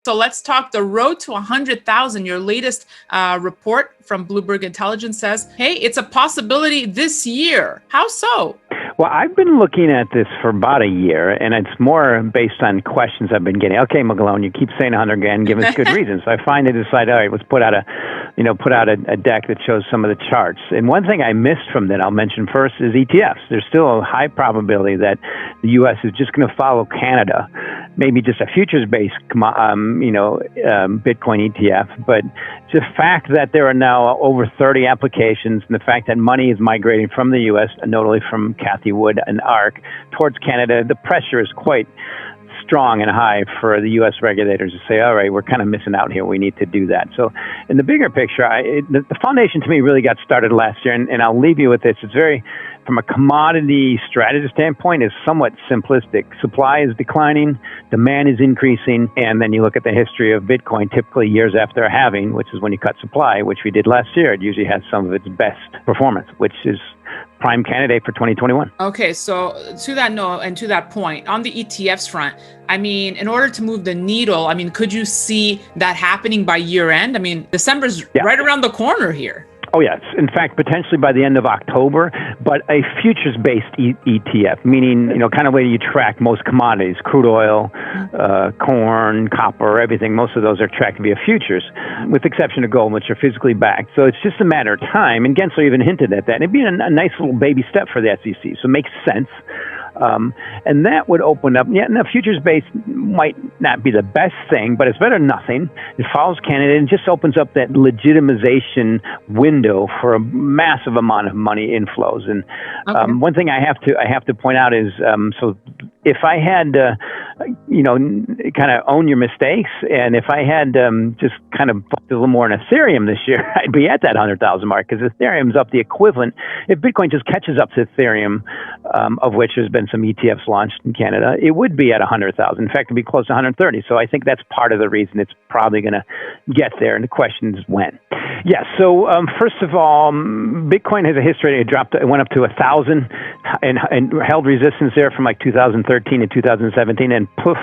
So let's talk the road to 100,000. Your latest report from Bloomberg Intelligence says, hey, it's a possibility this year. How so? Well, I've been looking at this for about a year, and it's more based on questions I've been getting. Okay, McGlone, you keep saying 100 grand, give us good reasons. So I finally decided, all right, let's put out a deck that shows some of the charts. And one thing I missed from that I'll mention first is ETFs. There's still a high probability that the U.S. is just going to follow Canada, maybe just a futures-based, Bitcoin ETF. But the fact that there are now over 30 applications, and the fact that money is migrating from the U.S., notably from Cathie Wood and ARK, towards Canada, the pressure is quite strong and high for the U.S. regulators to say, all right, we're kind of missing out here. We need to do that. So in the bigger picture, the foundation to me really got started last year, and I'll leave you with this. It's very, from a commodity strategy standpoint, is somewhat simplistic. Supply is declining, demand is increasing, and then you look at the history of Bitcoin, typically years after a halving, which is when you cut supply, which we did last year. It usually has some of its best performance, which is prime candidate for 2021. Okay, so to that note and to that point, on the ETFs front, I mean, in order to move the needle, I mean, could you see that happening by year end? I mean, December's right around the corner here. Oh, yes. In fact, potentially by the end of October, but a futures-based ETF, meaning, kind of way you track most commodities, crude oil, corn, copper, everything. Most of those are tracked via futures, with the exception of gold, which are physically backed. So it's just a matter of time. And Gensler even hinted at that. And it'd be a nice little baby step for the SEC. So it makes sense. And that would open up, now futures-based might not be the best thing, but it's better than nothing. It follows Canada and just opens up that legitimization window for a massive amount of money inflows. And one thing I have to point out is, so if I had, kind of own your mistakes, and if I had just kind of booked a little more in Ethereum this year, I'd be at that 100,000 mark, because Ethereum's up the equivalent. If Bitcoin just catches up to Ethereum, of which there's been some ETFs launched in Canada, it would be at 100,000. In fact, it'd be close to 130. So I think that's part of the reason it's probably going to get there. And the question is when. Yeah. So first of all, Bitcoin has a history. It went up to 1,000 and held resistance there from like 2013 to 2017, and poof,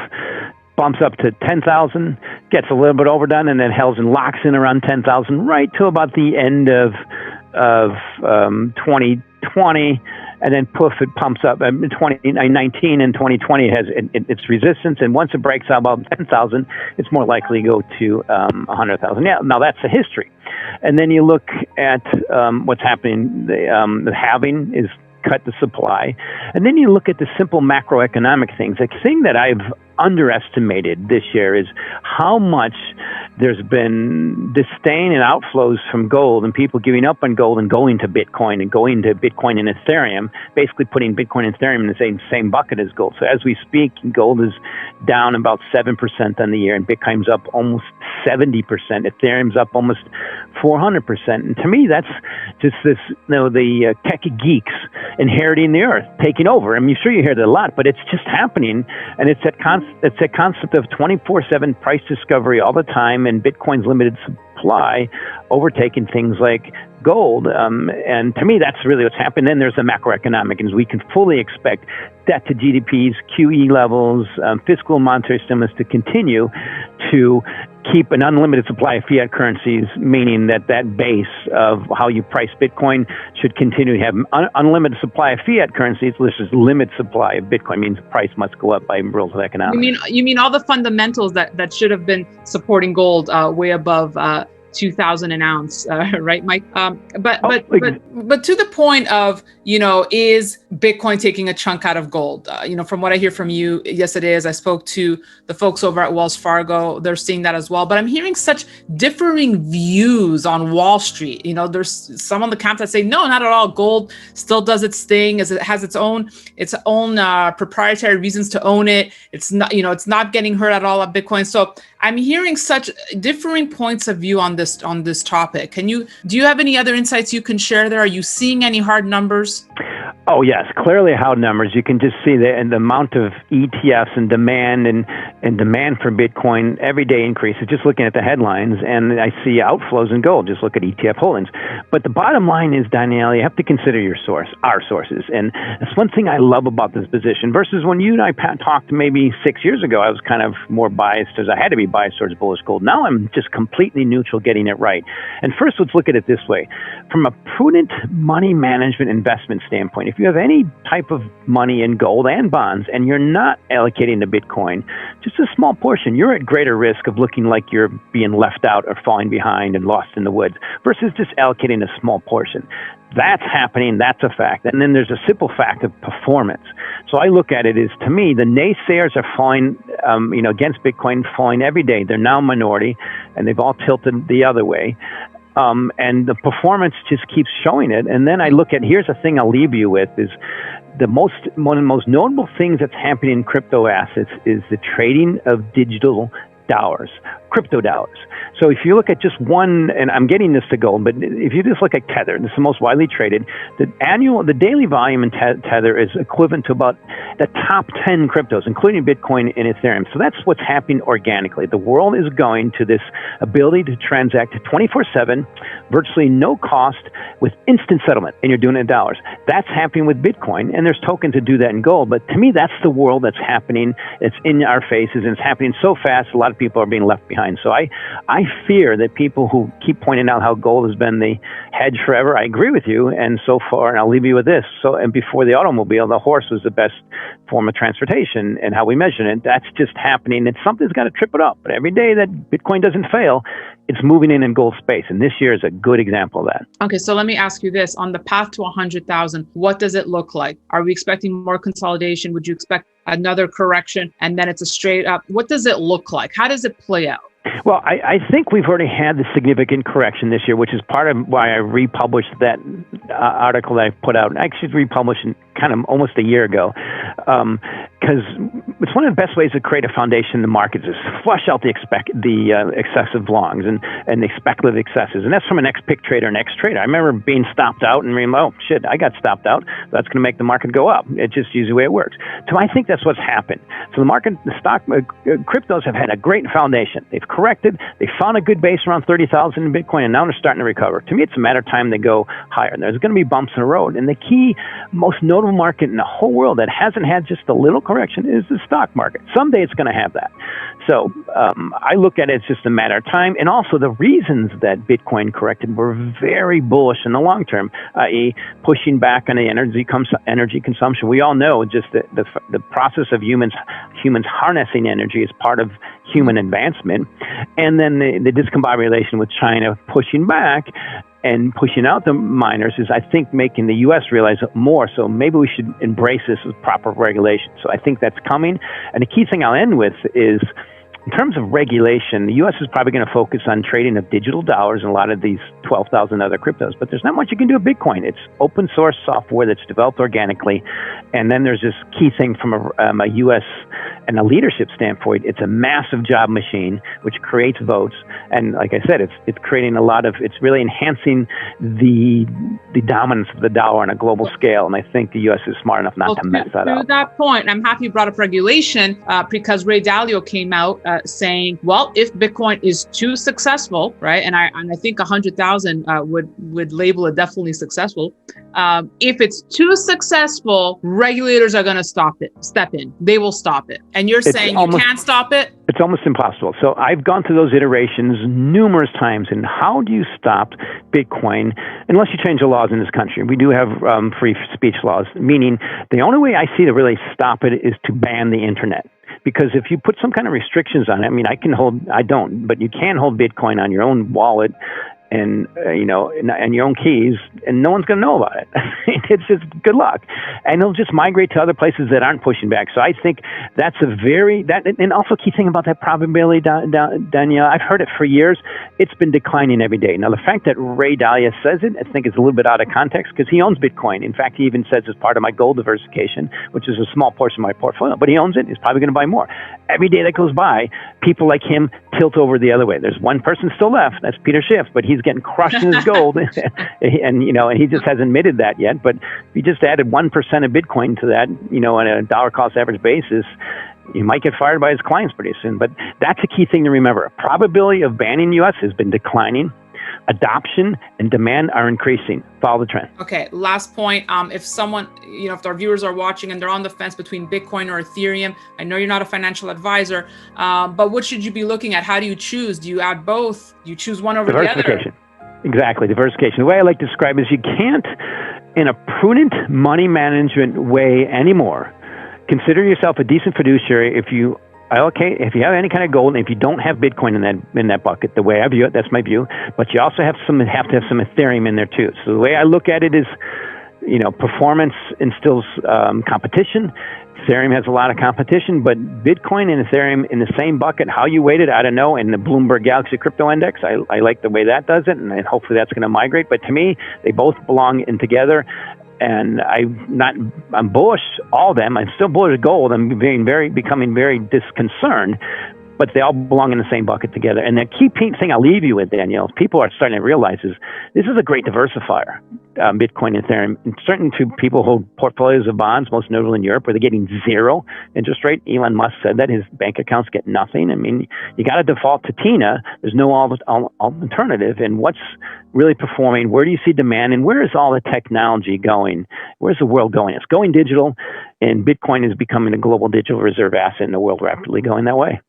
bumps up to 10,000, gets a little bit overdone, and then held and locks in around 10,000 right till about the end of 2020. And then poof, it pumps up. 2019 and 2020 has its resistance, and once it breaks out about 10,000, it's more likely to go to 100,000. Yeah, now that's the history. And then you look at what's happening. The halving is cut the supply, and then you look at the simple macroeconomic things. The thing that I've underestimated this year is how much there's been disdain and outflows from gold, and people giving up on gold and going to Bitcoin and Ethereum, basically putting Bitcoin and Ethereum in the same bucket as gold. So as we speak, gold is down about 7% on the year, and Bitcoin's up almost 70%. Ethereum's up almost 400%. And to me, that's just this, the techie geeks inheriting the earth, taking over. I mean, sure you hear that a lot, but it's just happening, and it's that concept of 24/7 price discovery all the time, and Bitcoin's limited supply overtaking things like gold. And to me, that's really what's happened. Then there's the macroeconomic, and we can fully expect debt to GDP's, QE levels, fiscal and monetary stimulus to continue to keep an unlimited supply of fiat currencies, meaning that base of how you price Bitcoin should continue to have unlimited supply of fiat currencies versus limited supply of Bitcoin. Means the price must go up by rules of economics. You mean all the fundamentals that should have been supporting gold way above 2,000 an ounce, right, Mike? But to the point of, is Bitcoin taking a chunk out of gold? From what I hear from you, yes, it is. I spoke to the folks over at Wells Fargo. They're seeing that as well. But I'm hearing such differing views on Wall Street. There's some on the camp that say, no, not at all. Gold still does its thing, as it has its own proprietary reasons to own it. It's not, it's not getting hurt at all at Bitcoin. So I'm hearing such differing points of view on this topic. Do you have any other insights you can share there? Are you seeing any hard numbers? Oh, yes. Clearly how numbers. You can just see the amount of ETFs and demand for Bitcoin every day increases, just looking at the headlines. And I see outflows in gold. Just look at ETF holdings. But the bottom line is, Danielle, you have to consider your source, our sources. And that's one thing I love about this position versus when you and I talked maybe 6 years ago, I was kind of more biased, as I had to be biased towards bullish gold. Now I'm just completely neutral, getting it right. And first, let's look at it this way. From a prudent money management investment standpoint, if you have any type of money in gold and bonds and you're not allocating to Bitcoin, just a small portion, you're at greater risk of looking like you're being left out or falling behind and lost in the woods versus just allocating a small portion. That's happening. That's a fact. And then there's a simple fact of performance. So I look at it as, to me, the naysayers are falling, against Bitcoin, falling every day. They're now minority, and they've all tilted the other way. And the performance just keeps showing it. And then I look at, here's a thing I'll leave you with, is one of the most notable things that's happening in crypto assets is the trading of digital dollars, crypto dollars. So if you look at just one, and I'm getting this to gold, but if you just look at Tether, this is the most widely traded, the daily volume in Tether is equivalent to about the top 10 cryptos, including Bitcoin and Ethereum. So that's what's happening organically. The world is going to this ability to transact 24/7, virtually no cost, with instant settlement, and you're doing it in dollars. That's happening with Bitcoin, and there's tokens to do that in gold. But to me, that's the world that's happening. It's in our faces, and it's happening so fast, a lot of people are being left behind. So I fear that people who keep pointing out how gold has been the hedge forever, I agree with you, and so far, and I'll leave you with this. And before the automobile, the horse was the best form of transportation, and how we measure it, that's just happening, and something's got to trip it up. But every day that Bitcoin doesn't fail, it's moving in gold space, and this year is a good example of that. Okay, so let me ask you this. On the path to 100,000, what does it look like? Are we expecting more consolidation? Would you expect another correction, and then it's a straight up? What does it look like? How does it play out? Well, I think we've already had the significant correction this year, which is part of why I republished that article that I put out. I actually republished it kind of almost a year ago, because it's one of the best ways to create a foundation in the markets is flush out the excessive longs and the speculative excesses. And that's from an ex-pick trader and ex-trader. I remember being stopped out and reading, oh, shit, I got stopped out. That's going to make the market go up. It's just usually the way it works. So I think that's what's happened. So cryptos have had a great foundation. They've corrected. They found a good base around 30,000 in Bitcoin, and now they're starting to recover. To me, it's a matter of time they go higher. And there's going to be bumps in the road. And the key, most notable market in the whole world that hasn't had just a little correction is the stock market. Someday it's going to have that. So I look at it as just a matter of time. And also the reasons that Bitcoin corrected were very bullish in the long term, i.e. pushing back on the energy consumption. We all know just the process of humans harnessing energy is part of human advancement. And then the discombobulation with China pushing back and pushing out the miners is, I think, making the U.S. realize it more. So maybe we should embrace this with proper regulation. So I think that's coming. And the key thing I'll end with is, in terms of regulation, the U.S. is probably going to focus on trading of digital dollars and a lot of these 12,000 other cryptos. But there's not much you can do with Bitcoin. It's open source software that's developed organically. And then there's this key thing from a U.S. and a leadership standpoint. It's a massive job machine, which creates votes. And like I said, it's creating it's really enhancing the dominance of the dollar on a global scale. And I think the U.S. is smart enough not to mess that up. To that point, I'm happy you brought up regulation because Ray Dalio came out saying, well, if Bitcoin is too successful, right, and I think 100,000 would label it definitely successful. If it's too successful, regulators are going to step in. They will stop it. And you're saying you can't stop it? It's almost impossible. So I've gone through those iterations numerous times. And how do you stop Bitcoin unless you change the laws in this country? We do have free speech laws, meaning the only way I see to really stop it is to ban the internet. Because if you put some kind of restrictions on it, I mean, I don't, but you can hold Bitcoin on your own wallet and and your own keys, and no one's going to know about it. It's just good luck, and it'll just migrate to other places that aren't pushing back. So I think that's and also key thing about that probability, Danielle. I've heard it for years. It's been declining every day. Now the fact that Ray Dalio says it, I think is a little bit out of context because he owns Bitcoin. In fact, he even says it's part of my gold diversification, which is a small portion of my portfolio. But he owns it. He's probably going to buy more. Every day that goes by, people like him tilt over the other way. There's one person still left. That's Peter Schiff, but he's he's getting crushed in his gold, and he just hasn't admitted that yet. But if you just added 1% of Bitcoin to that, on a dollar cost average basis, you might get fired by his clients pretty soon. But that's a key thing to remember. Probability of banning U.S. has been declining. Adoption and demand are increasing. Follow the trend. Okay, last point. If someone, if our viewers are watching and they're on the fence between Bitcoin or Ethereum, I know you're not a financial advisor, but what should you be looking at? How do you choose? Do you add both? Do you choose one over the other? Exactly, diversification. The way I like to describe it is you can't, in a prudent money management way anymore, consider yourself a decent fiduciary if you have any kind of gold, and if you don't have Bitcoin in that bucket, the way I view it, that's my view. But you also have to have some Ethereum in there too. So the way I look at it is, performance instills competition. Ethereum has a lot of competition, but Bitcoin and Ethereum in the same bucket. How you weight it, I don't know. In the Bloomberg Galaxy Crypto Index, I like the way that does it, and hopefully that's going to migrate. But to me, they both belong in together. And I'm bullish all of them. I'm still bullish gold. I'm becoming very disconcerted, but they all belong in the same bucket together. And the key thing I'll leave you with, Danielle, people are starting to realize is this is a great diversifier, Bitcoin and Ethereum. And certain to people who hold portfolios of bonds, most notably in Europe, where they're getting 0 interest rate. Elon Musk said that his bank accounts get nothing. I mean, you got to default to TINA. There's no alternative. And what's really performing? Where do you see demand? And where is all the technology going? Where's the world going? It's going digital, and Bitcoin is becoming a global digital reserve asset in the world, rapidly going that way.